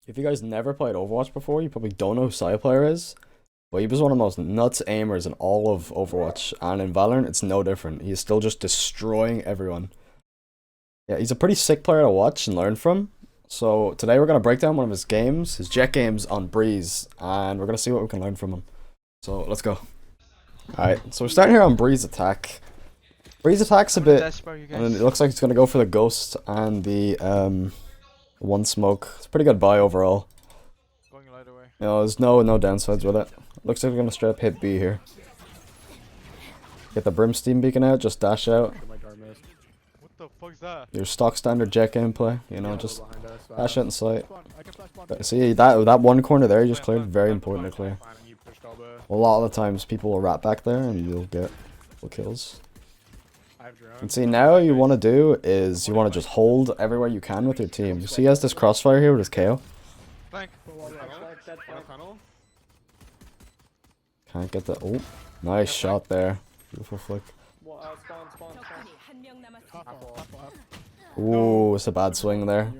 If you guys never played Overwatch before, you probably don't know who Sayaplayer is. But he was one of the most nuts aimers in all of Overwatch, and in Valorant, it's no different. He's still just destroying everyone. Yeah, he's a pretty sick player to watch and learn from. So today we're gonna break down one of his games, his Jett games on Breeze, and we're gonna see what we can learn from him. So let's go. Alright, so we're starting here on Breeze attack. Breeze attack's a bit, and it looks like it's gonna go for the ghost and the one smoke. It's a pretty good buy overall. Going right away. You know, there's no downsides with it. Looks like we're gonna straight up hit B here. Get the Brimstone beacon out, just dash out. What the fuck's that? Your stock standard Jett gameplay, you know, just dash out in sight. See that one corner there you just cleared, very important to clear. A lot of the times people will rat back there and you'll get kills. And see, now you want to do is you want to just hold everywhere you can with your team. You see he has this crossfire here with his KO. Can't get the oh, nice shot there. Beautiful flick. Ooh, it's a bad swing there.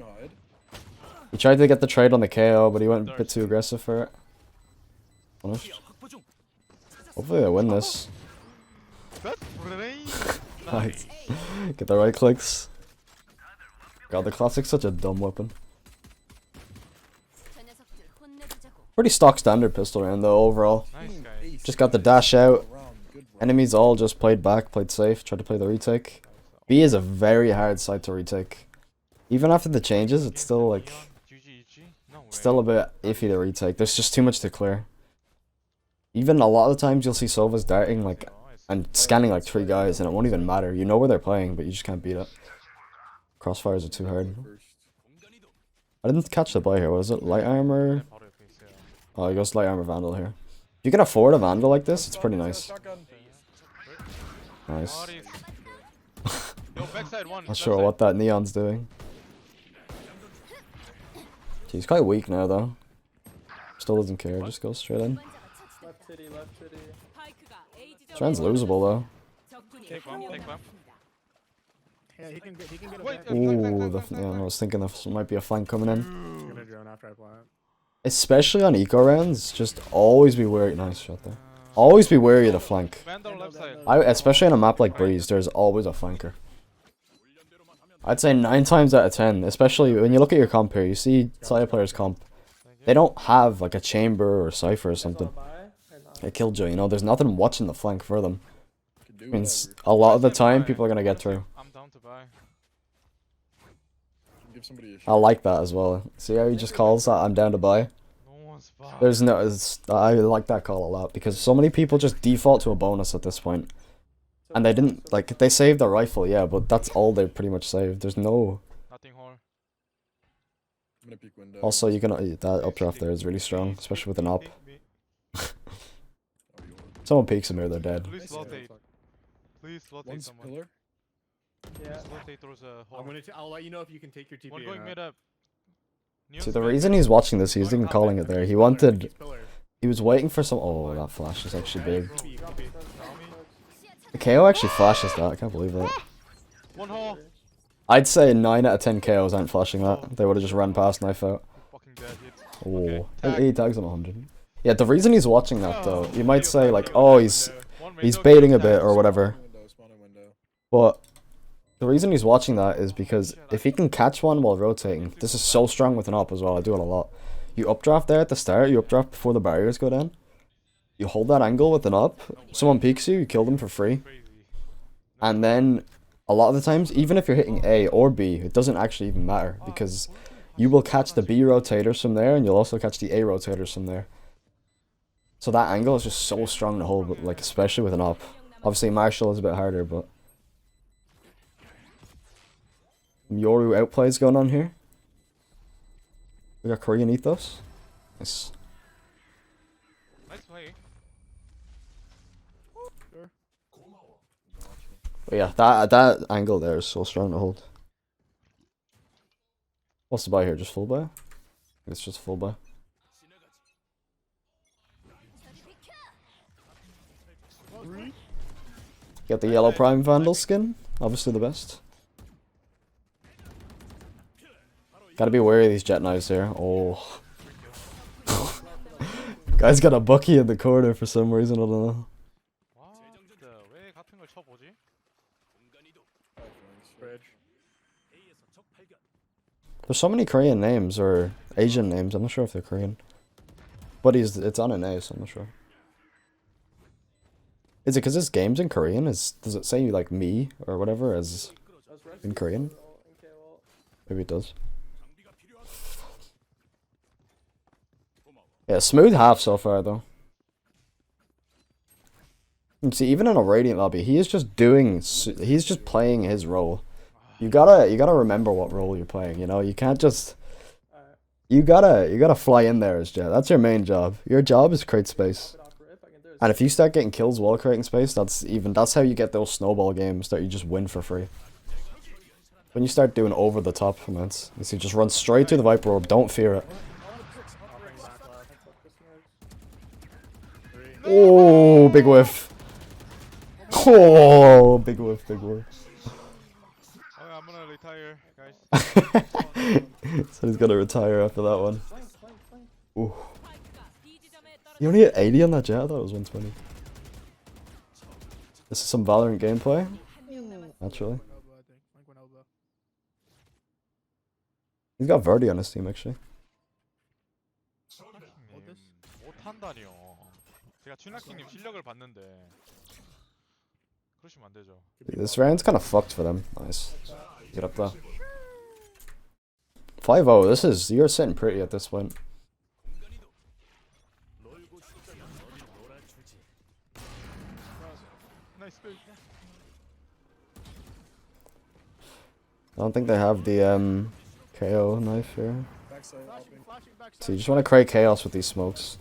He tried to get the trade on the KO, but he went a bit too aggressive for it. Punished. Hopefully they win this. Nice. Get the right clicks. God, the classic's such a dumb weapon. Pretty stock standard pistol round though overall. Just got the dash out. Enemies all just played back, played safe, tried to play the retake. B is a very hard site to retake. Even after the changes, it's still like still a bit iffy to retake. There's just too much to clear. Even a lot of the times you'll see Sovas darting like and scanning like 3 guys and it won't even matter. You know where they're playing, but you just can't beat it. Crossfires are too hard. I didn't catch the buy here. What is it? Light armor? Oh, he goes light armor vandal here. If you can afford a vandal like this, it's pretty nice. Nice. Not sure what that neon's doing. He's quite weak now though. Still doesn't care, just goes straight in. Trend's losable though. Ooh, yeah, I was thinking there might be a flank coming in. Especially on eco rounds, just always be wary. Nice shot there. Always be wary of the flank. Especially on a map like Breeze, there's always a flanker. I'd say 9 times out of 10, especially when you look at your comp here, you see Sayaplayer's comp. They don't have like a chamber or Cypher or something. A killjoy, you know, there's nothing watching the flank for them. Means a lot of the time people are gonna get through. I like that as well. See how he just calls that I'm down to buy? There's no, I like that call a lot because so many people just default to a bonus at this point. And they didn't, like, they saved the rifle, yeah, but that's all they pretty much saved. There's no... Also, you can, that updraft there is really strong, especially with an op. Someone peeks him here, they're dead. Please rotate someone. Yeah. I'll let you know if you can take your TP. One going mid up. See, the reason he's watching this, he's even calling it there. He wanted... He was waiting for some... Oh, that flash is actually big. The KO actually flashes that, I can't believe that. One hole. I'd say 9 out of 10 KOs aren't flashing that. They would have just ran past knife out. Oh, he tags on 100. Yeah, the reason he's watching that though, you might say like, oh, he's baiting a bit or whatever. But the reason he's watching that is because if he can catch one while rotating, this is so strong with an op as well, I do it a lot. You updraft there at the start, you updraft before the barriers go down. You hold that angle with an up, someone peeks you, you kill them for free. And then, a lot of the times, even if you're hitting A or B, it doesn't actually even matter, because you will catch the B rotators from there, and you'll also catch the A rotators from there. So that angle is just so strong to hold, but like especially with an op. Obviously Marshall is a bit harder, but... Yoru outplays going on here. We got Korean ethos. Nice. But yeah, that angle there is so strong to hold. What's the buy here? Just full buy? It's just full buy. Get the yellow prime vandal skin. Obviously the best. Gotta be wary of these Jett knives here. Oh. Guy's got a Bucky in the corner for some reason, I don't know. 왜 같은 걸 쳐보지? There's so many Korean names, or Asian names, I'm not sure if they're Korean. But it's on an A, so I'm not sure. Is it because this game's in Korean? Does it say like me or whatever as in Korean? Maybe it does. Yeah, smooth half so far though. You see, even in a Radiant lobby, he's just playing his role. You gotta remember what role you're playing. You know, you can't just. You gotta fly in there as Jett. That's your main job. Your job is create space. And if you start getting kills while creating space, that's how you get those snowball games that you just win for free. When you start doing over the top amounts, you see, just run straight to the Viper Orb. Don't fear it. Oh, big whiff. Oh, big whiff, big whiff. I'm gonna retire, guys. So he's gonna retire after that one. Ooh. You only hit 80 on that Jett? I thought it was 120. This is some Valorant gameplay. Naturally. He's got Verdi on his team, actually. 못한다니요. 제가 춘하킹님 실력을 봤는데 그러시면 안 되죠. This round's kind of fucked for them. Nice. Get up there. 5-0. You're sitting pretty at this point. I don't think they have the KO knife here. So you just want to create chaos with these smokes.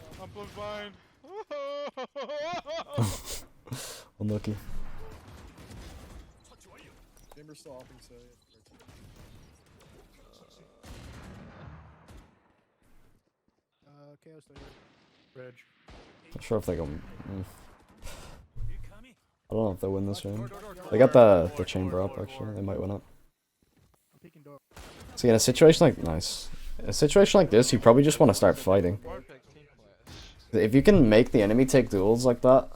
Unlucky. Not sure if they go. I don't know if they win this round. They got the chamber up actually. They might win it. See, in a situation like this, you probably just want to start fighting. If you can make the enemy take duels like that,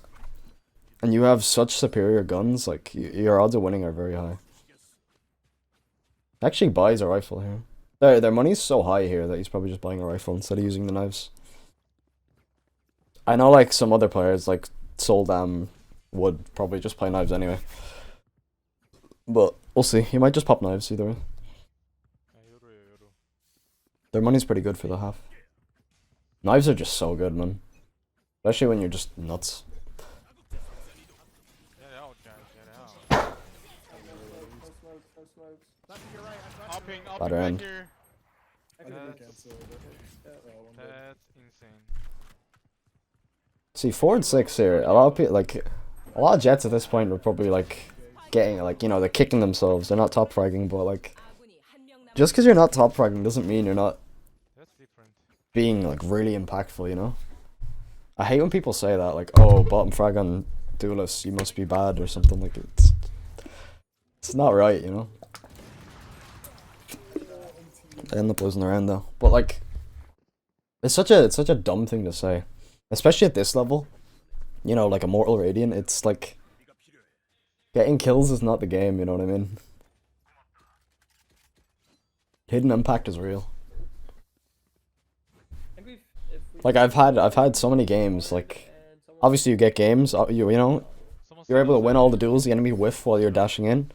and you have such superior guns, like your odds of winning are very high. Actually, buys a rifle here. Their money's so high here that he's probably just buying a rifle instead of using the knives. I know, like some other players, like Soldam, would probably just play knives anyway. But we'll see. He might just pop knives either way. Their money's pretty good for the half. Knives are just so good, man. Especially when you're just nuts. Bad round. That's insane. See, 4 and 6 here. A lot of people, like, a lot of Jetts at this point are probably like getting, like, you know, they're kicking themselves. They're not top fragging, but like, just because you're not top fragging doesn't mean you're not being like really impactful, you know? I hate when people say that, like, oh, bottom frag on duelists, you must be bad or something. Like, it's not right, you know? They end up losing the round though. But like, it's such a dumb thing to say, especially at this level. You know, like Immortal Radiant, it's like getting kills is not the game. You know what I mean? Hidden impact is real. Like I've had so many games. Like, obviously you get games. You know, you're able to win all the duels. The enemy whiff while you're dashing in,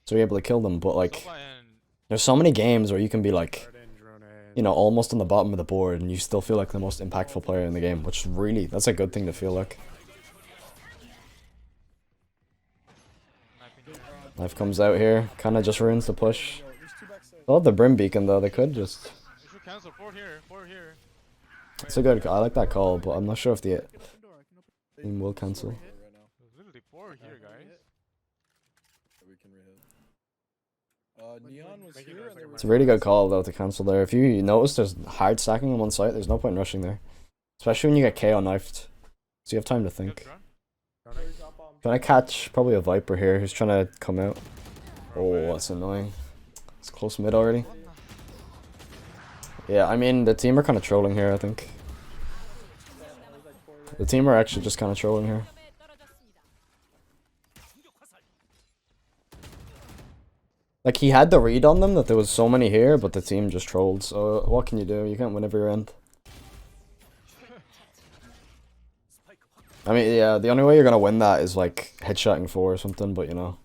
so you're able to kill them. But like, there's so many games where you can be like, you know, almost on the bottom of the board, and you still feel like the most impactful player in the game, which really, that's a good thing to feel like. Knife comes out here, kind of just ruins the push. They love the Brim Beacon though. They could just. It's a good. I like that call, but I'm not sure if the team will cancel. It's a really good call though to cancel there. If you notice there's hard stacking on one side, there's no point in rushing there. Especially when you get KO knifed. So you have time to think. Trying to catch probably a Viper here who's trying to come out. Oh, that's annoying. It's close mid already. Yeah, I mean, the team are kind of trolling here, I think. The team are actually just kind of trolling here. Like, he had the read on them that there was so many here, but the team just trolled, so what can you do? You can't win every round. I mean, yeah, the only way you're gonna win that is, like, headshotting 4 or something, but, you know.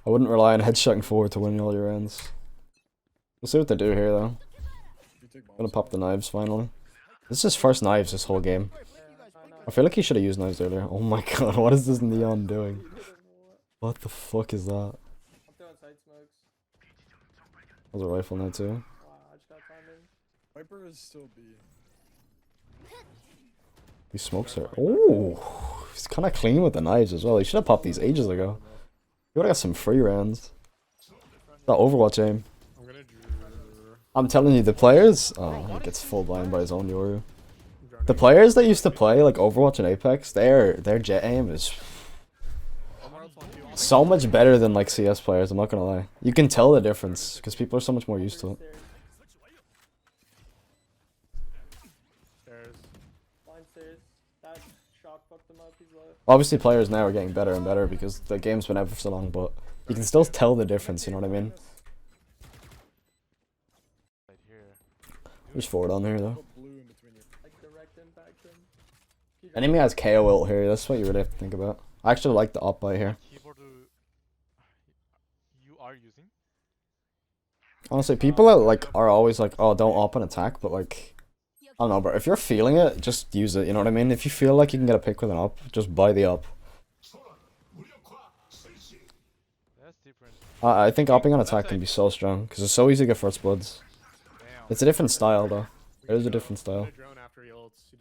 I wouldn't rely on headshotting 4 to win all your rounds. We'll see what they do here, though. Gonna pop the knives, finally. This is his first knives this whole game. I feel like he should have used knives earlier. Oh my god, what is this neon doing? What the fuck is that? There's a rifle now too. Viper is still B. He smokes her. Oh, he's kind of clean with the knives as well. He should have popped these ages ago. He would have got some free rounds. That Overwatch aim. I'm telling you, the players. Oh, he gets full blind by his own Yoru. The players that used to play like Overwatch and Apex, their Jett aim is so much better than like CS players. I'm not gonna lie. You can tell the difference because people are so much more used to it. Obviously, players now are getting better and better because the game's been out for so long, but you can still tell the difference. You know what I mean? There's forward on here though. Enemy has KO ult here. That's what you really have to think about. I actually like the op by here. You are using? Honestly, people that like are always like, oh, don't op and attack, but like, I don't know, bro. If you're feeling it, just use it. You know what I mean? If you feel like you can get a pick with an op, just buy the op. That's different. I think opping on attack can be so strong because it's so easy to get first bloods. It's a different style though. It is a different style.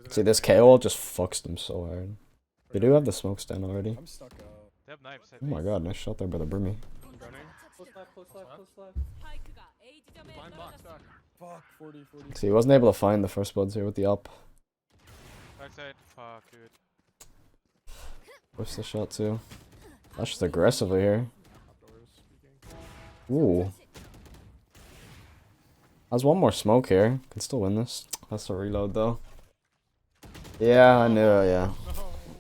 See, this KO just fucks them so hard. They do have the smokes down already. They have knives, I Oh my think. god, nice shot there by the Brimmy. Fuck, 40. See, he wasn't able to find the first bloods here with the op. Backside. Fuck, dude. Push the shot too. That's just aggressively here. Ooh. Has one more smoke here. Can still win this. That's the reload though. Yeah, I knew it, yeah.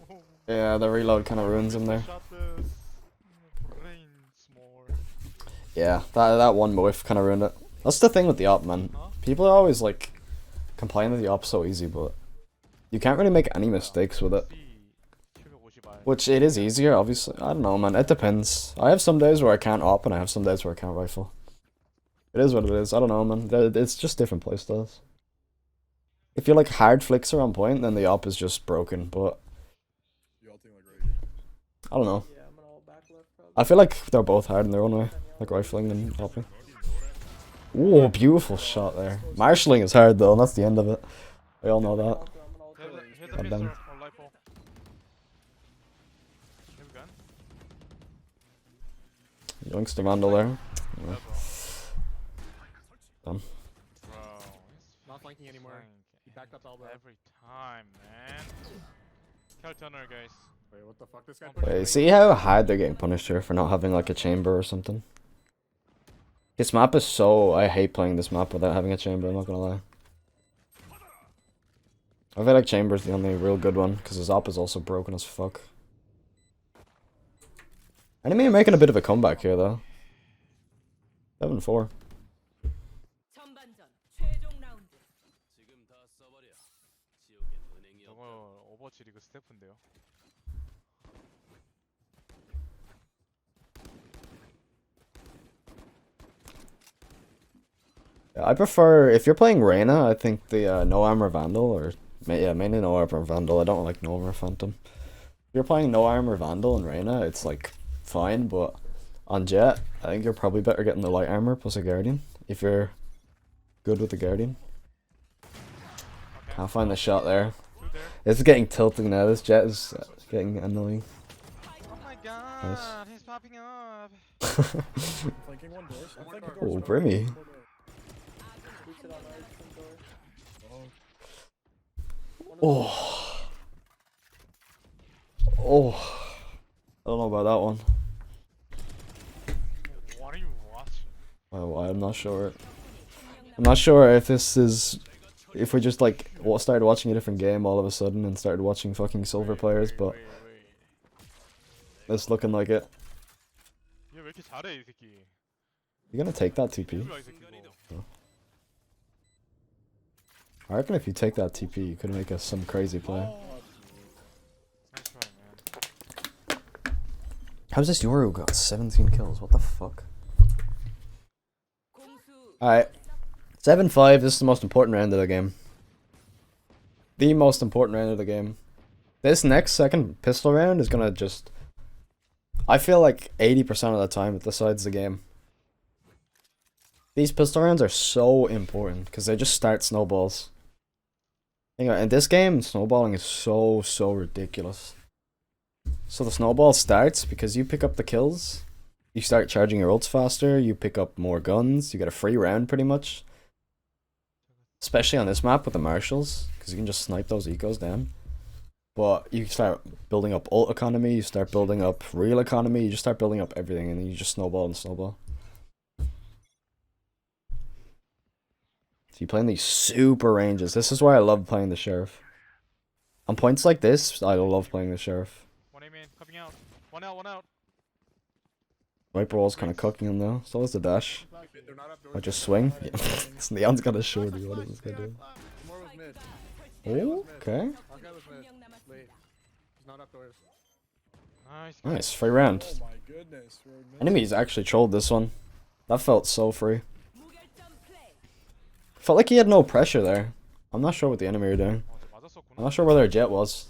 No. Yeah, the reload kind of ruins him there. Shot this. Brains more. Yeah, that one whiff kind of ruined it. That's the thing with the op, man. People are always like complain that the op's so easy, but you can't really make any mistakes with it. Which it is easier, obviously. I don't know, man. It depends. I have some days where I can't op, and I have some days where I can't rifle. It is what it is. I don't know, man. It's just different playstyles. If you're like hard flicks are on point, then the op is just broken. But I don't know. I feel like they're both hard in their own way, like rifling and opping. Ooh, beautiful shot there. Marshalling is hard though, and that's the end of it. We all know that. Hit the God damn. mister or lipo. Have a gun? Youngster Vandal there. Yeah. Done. Bro, Not flanking anymore. He backed up elbow. Every time, man. Kill Turner, guys. Wait, what the fuck? This guy. Wait, see how hard they're getting punished here for not having like a chamber or something? This map is so... I hate playing this map without having a chamber, I'm not gonna lie. I feel like chamber's the only real good one, because his op is also broken as fuck. Enemy are making a bit of a comeback here though. 7-4. 저거 오버워치 리그 스태프인데요. Yeah, I prefer... If you're playing Reyna, I think the no armor Vandal, or... Yeah, mainly no armor Vandal. I don't like no armor Phantom. If you're playing no armor Vandal and Reyna, it's like fine, but on Jett, I think you're probably better getting the light armor plus a Guardian, if you're good with the Guardian. Can't find the shot there. It's getting tilting now, this Jett is getting annoying. Oh my god, Nice. he's popping up. Oh, Brimmy. Oh. Oh. I don't know about that one. What are you watching? Oh, I'm not sure. I'm not sure if this is... If we just like started watching a different game all of a sudden and started watching fucking silver players, but it's looking like it. 얘 왜 이렇게 잘해 이 새끼. You gonna take that TP? 뭐야, 이 새끼 이거. I reckon if you take that TP, you could make us some crazy play. Nice try, man. How's this Yoru got 17 kills? What the fuck? Alright. 7-5, this is the most important round of the game. The most important round of the game. This next second pistol round is gonna just... I feel like 80% of the time it decides the game. These pistol rounds are so important, because they just start snowballs. Anyway, in this game, snowballing is so ridiculous. So the snowball starts because you pick up the kills, you start charging your ults faster, you pick up more guns, you get a free round pretty much. Especially on this map with the marshals, because you can just snipe those ecos down. But you start building up ult economy, you start building up real economy, you just start building up everything, and then you just snowball and snowball. So you play in these super ranges. This is why I love playing the Sheriff. On points like this, I love playing the Sheriff. One A main coming out. One out, one out. Viper wall's kind of cooking him though. So is the dash. I just swing. Yeah. Neon's got a shorty. What is this guy doing? Oh, okay. Nice. Nice. Free round. Oh my goodness. Enemies actually trolled this one. That felt so free. Felt like he had no pressure there. I'm not sure what the enemy are doing. I'm not sure where their Jett was.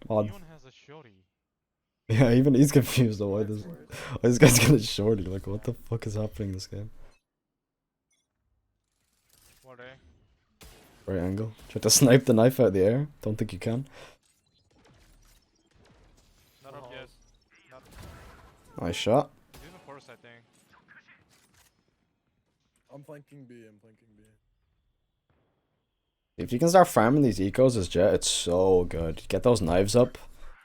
Odd. Neon has a shorty. Yeah, even he's confused though. Why this guy's got a shorty? Like, what the fuck is happening in this game? What A? Right angle. Try to snipe the knife out of the air. Don't think you can. Not up yet. Not. Nice shot. He's in the forest, I think. I'm flanking B. I'm flanking B. If you can start farming these ecos as Jett, it's so good. Get those knives up.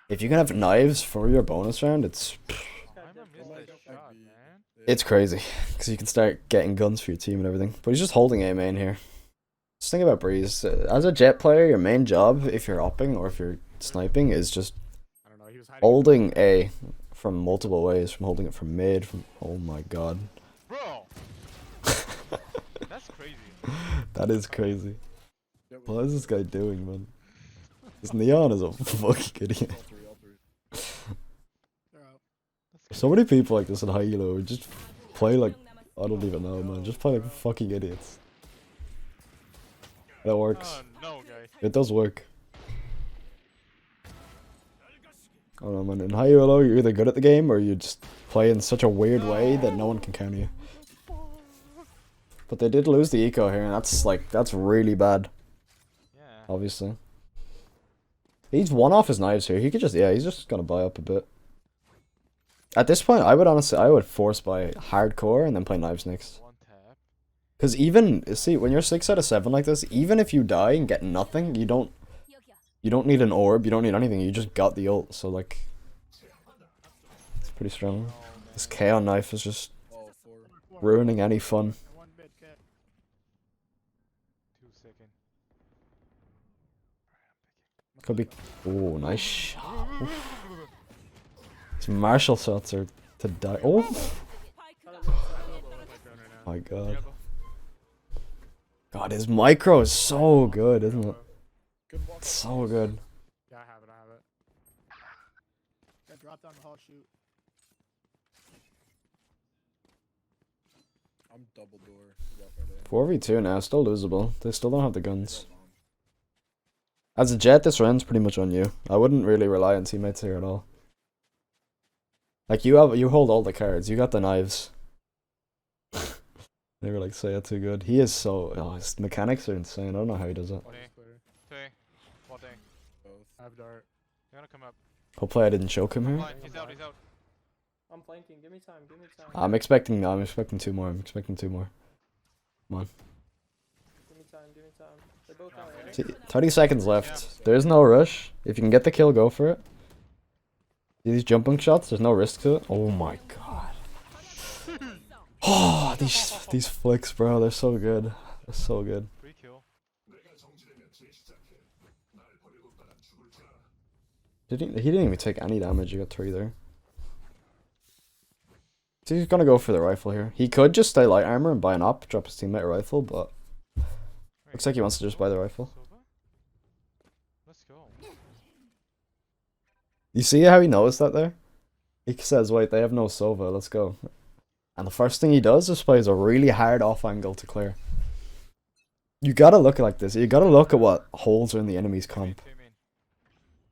If you can have knives for your bonus round, it's it's crazy. Because you can start getting guns for your team and everything. But he's just holding A main here. Just think about Breeze. As a Jett player, your main job, if you're upping or if you're sniping, is just holding A from multiple ways. From holding it from mid, from... Oh my god. Bro! That's crazy. That is crazy. What is this guy doing, man? This Neon is a fucking idiot. So many people like this in high elo who just play like... I don't even know, man. Just play like fucking idiots. That works. No, guys. It does work. I don't know, man. In high elo, you're either good at the game or you just play in such a weird way that no one can counter you. But they did lose the eco here, and that's really bad. Yeah. Obviously. He's one off his knives here. He could just, yeah, he's just gonna buy up a bit. At this point, I would force buy hardcore and then play knives next. One tap. Because even, see, when you're 6 out of 7 like this, even if you die and get nothing, you don't need an orb, you don't need anything, you just got the ult, so like, it's pretty strong. This KO knife is just ruining any fun. 2 seconds. Could be, oh, nice shot. Oof. These martial shots are to die. Oh my god. God, his micro is so good, isn't it? It's so good. Yeah, I have it. Yeah, drop down the hall, shoot. I'm double door. 4v2 now, still losable. They still don't have the guns. As a Jett, this round's pretty much on you. I wouldn't really rely on teammates here at all. Like, you hold all the cards, you got the knives. They were like, say it too good. He is so, oh, his mechanics are insane. I don't know how he does it. What A? Both. I have dart. You're gonna come up. Hopefully I didn't choke him here. Blind. He's out, he's out. I'm flanking. Give me time. I'm expecting 2 more. I'm expecting 2 more. Come on. Give me time. They're both out, right? See, 30 seconds left. There's no rush. If you can get the kill, go for it. See these jumping shots? There's no risk to it. Oh my god. Oh, these flicks, bro, they're so good. They're so good. Free kill. He didn't even take any damage. You got 3 there. So he's gonna go for the rifle here. He could just stay light armor and buy an op, drop his teammate a rifle, but looks like he wants to just buy the rifle. Let's go. You see how he knows that there? He says, wait, they have no Sova, let's go. And the first thing he does is plays a really hard off angle to clear. You gotta look at it like this. You gotta look at what holes are in the enemy's comp.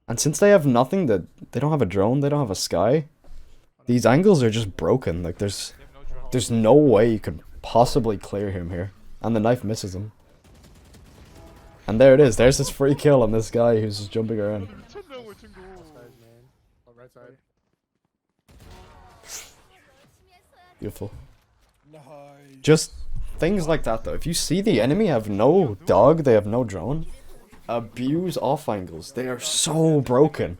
And since they have nothing, they don't have a drone, they don't have a sky, these angles are just broken. Like there's no way you could possibly clear him here. And the knife misses him. And there it is. There's his free kill on this guy who's just jumping around. Right side. Beautiful. Just things like that though. If you see the enemy have no dog, they have no drone, abuse off angles. They are so broken.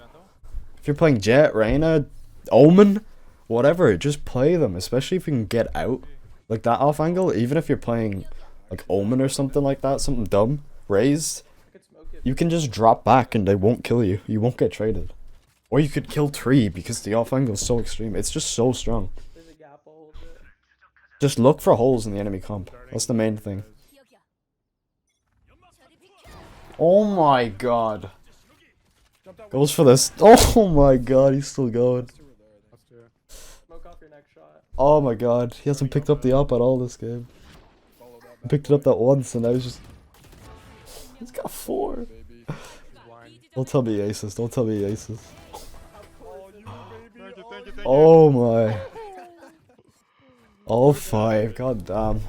If you're playing Jett, Reyna, Omen, whatever, just play them. Especially if you can get out like that off angle. Even if you're playing like Omen or something like that, something dumb, raised, you can just drop back and they won't kill you. You won't get traded. Or you could kill 3 because the off angle is so extreme. It's just so strong. There's a gap, I'll hold it. Just look for holes in the enemy comp. That's the main thing. Oh my god. Goes for this. Oh my god, he's still going. Smoke off your next shot. Oh my god, he hasn't picked up the op at all this game. He picked it up that once and now he's just... He's got 4. Don't tell me he aces, don't tell me he aces. Oh my. All 5, god damn.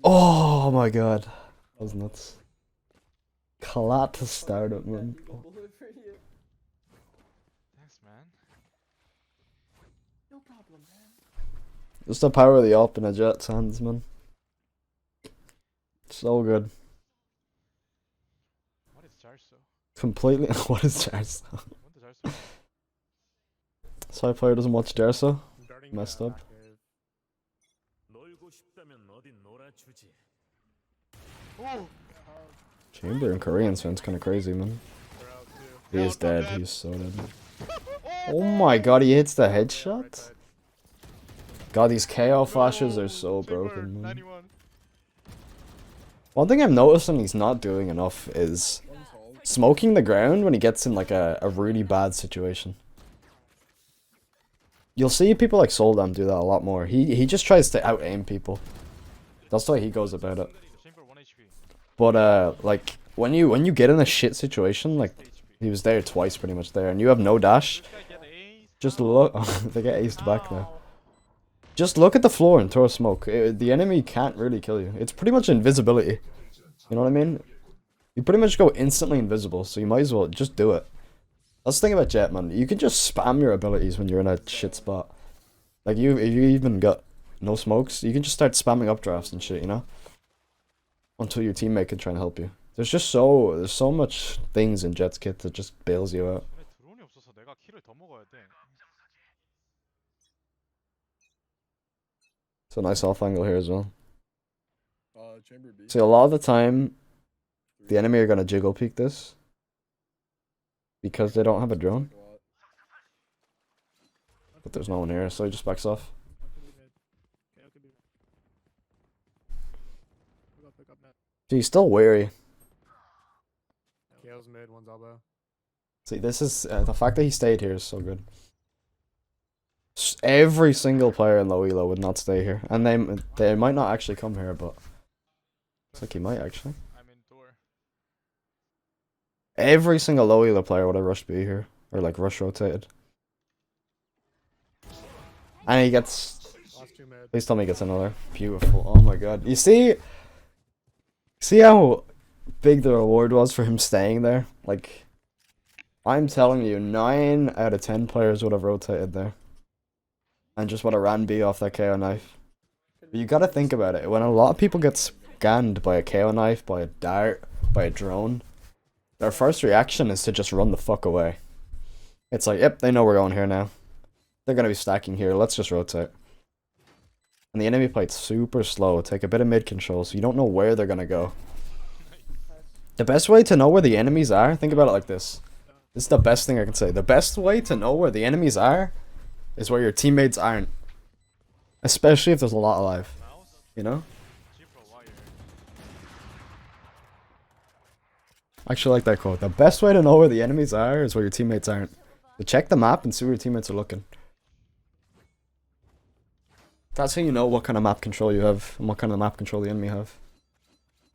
Oh my god. That was nuts. Collat to start it, man. Thanks, man. No problem, man. Just the power of the op in a Jett's hands, man. So good. What is Jarso? Completely. What is Jarso? What is Jarso? Sayaplayer doesn't watch Jarso. Messed up. Chamber in Korean sounds kind of crazy, man. He is dead. He's so dead. Oh my god, he hits the headshot? God, these KO flashes are so broken, man. One thing I'm noticing he's not doing enough is smoking the ground when he gets in like a really bad situation. You'll see people like Soldam do that a lot more. He just tries to out-aim people. That's the way he goes about it. But like when you get in a shit situation, like he was there twice pretty much there, and you have no dash, just look. They get aced back now. Just look at the floor and throw a smoke. The enemy can't really kill you. It's pretty much invisibility. You know what I mean? You pretty much go instantly invisible, so you might as well just do it. That's the thing about Jett, man. You can just spam your abilities when you're in a shit spot. Like if you even got no smokes, you can just start spamming updrafts and shit, you know? Until your teammate can try and help you. There's so much things in Jett's kit that just bails you out. It's a nice off angle here as well. See, a lot of the time, the enemy are gonna jiggle peek this because they don't have a drone. But there's no one here, so he just backs off. See, he's still wary. Kale's mid, one's elbow. See, this is the fact that he stayed here is so good. Every single player in low elo would not stay here, and they might not actually come here, but looks like he might actually. Every single low elo player would have rushed B here, or like rush rotated, and he gets. Please tell me he gets another. Beautiful. Oh my god. You see how big the reward was for him staying there? Like, I'm telling you, 9 out of 10 players would have rotated there. And just would have ran B off that KO knife. But you gotta think about it. When a lot of people get scanned by a KO knife, by a dart, by a drone, their first reaction is to just run the fuck away. It's like, yep, they know we're going here now. They're gonna be stacking here, let's just rotate. And the enemy played super slow. Take a bit of mid control, so you don't know where they're gonna go. The best way to know where the enemies are, think about it like this. This is the best thing I can say. The best way to know where the enemies are is where your teammates aren't. Especially if there's a lot alive. You know? I actually like that quote. The best way to know where the enemies are is where your teammates aren't. So check the map and see where your teammates are looking. That's how you know what kind of map control you have and what kind of map control the enemy have.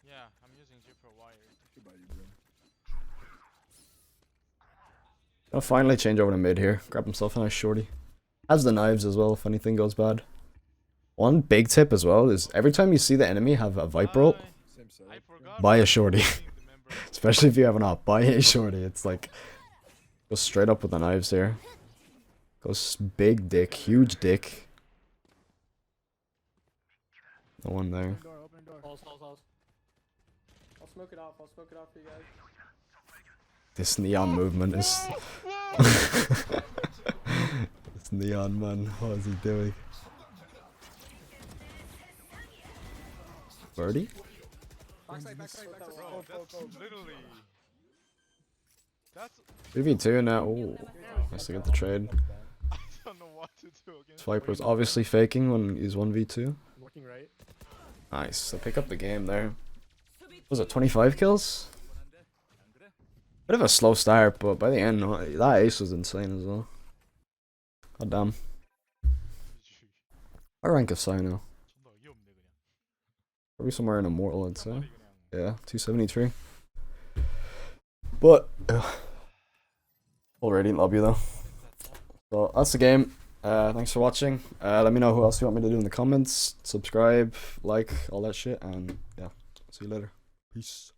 Yeah, I'm using G-Pro wire. I'll finally change over to mid here. Grab himself a nice shorty. Has the knives as well if anything goes bad. One big tip as well is every time you see the enemy have a Viper ult, buy a shorty. Especially if you have an op, buy a shorty. It's like, go straight up with the knives here. Goes big dick, huge dick. The one there. Open door, open door. Halls. I'll smoke it off for you guys. This neon movement is... This neon man, what is he doing? Birdie? Backside. Bro, that's literally... That's... 3v2 now. Ooh, nice to get the trade. I don't know what to do against Viper's obviously faking when he's 1v2. Working right. Nice, so pick up the game there. Was it 25 kills? Bit of a slow start, but by the end, that ace was insane as well. God damn. What rank of Sai now? Probably somewhere in Immortal, I'd say. Yeah, 273. But, full Radiant lobby though. So, that's the game. Thanks for watching. Let me know who else you want me to do in the comments. Subscribe, like, all that shit, and yeah, see you later. Peace.